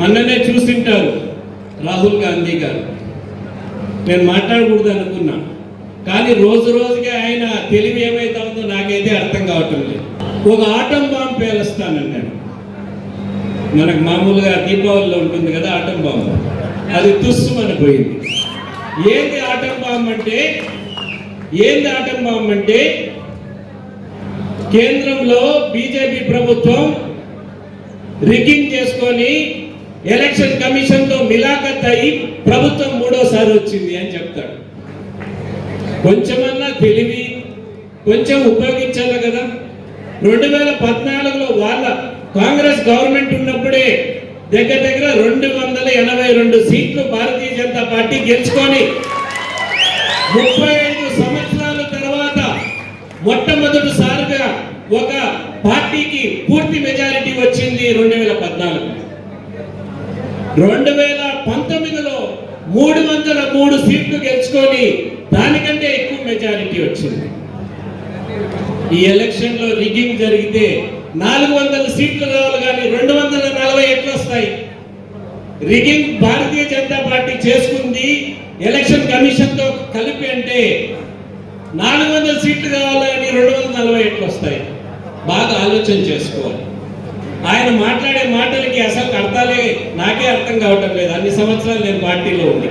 అన్ననే చూసింటారు రాహుల్ గాంధీ గారు. నేను మాట్లాడకూడదు అనుకున్నా, కానీ రోజు రోజుగా ఆయన తెలివి ఏమైతే ఉందో నాకైతే అర్థం కావటం లేదు. ఒక ఆటం బాంబు పేలుస్తానన్నాడు. మనకు మామూలుగా దీపావళిలో ఉంటుంది కదా ఆటం బాంబు, అది తుస్సుమని పోయింది. ఏంది ఆటం బాంబు అంటే కేంద్రంలో బీజేపీ ప్రభుత్వం రిగ్గింగ్ చేసుకొని ఎలక్షన్ కమిషన్తో మిలాఖత్ అయి ప్రభుత్వం మూడోసారి వచ్చింది అని చెప్తాడు. కొంచెమన్నా తెలివి కొంచెం ఉపయోగించాలి కదా. 2014లో వాళ్ళ కాంగ్రెస్ గవర్నమెంట్ ఉన్నప్పుడే దగ్గర 282 సీట్లు భారతీయ జనతా పార్టీ గెలుచుకొని 35 సంవత్సరాల తర్వాత మొట్టమొదటిసారిగా ఒక పార్టీకి పూర్తి మెజారిటీ వచ్చింది 2014. 2019లో 303 సీట్లు గెలుచుకొని దానికంటే ఎక్కువ మెజారిటీ వచ్చింది. ఈ ఎలక్షన్ లో రిగ్గింగ్ జరిగితే 400 సీట్లు కావాలి, కానీ 240 ఎట్లా వస్తాయి? రిగ్గింగ్ భారతీయ జనతా పార్టీ చేసుకుంది ఎలక్షన్ కమిషన్ తో కలిపి అంటే 400 సీట్లు కావాలి, కానీ 240 ఎట్లా వస్తాయి? బాగా ఆలోచన చేసుకోవాలి. ఆయన మాట్లాడే మాటలకి అసలు అర్థాలే నాకే అర్థం కావటం లేదు. అన్ని సంవత్సరాలు నేను పార్టీలో ఉంది.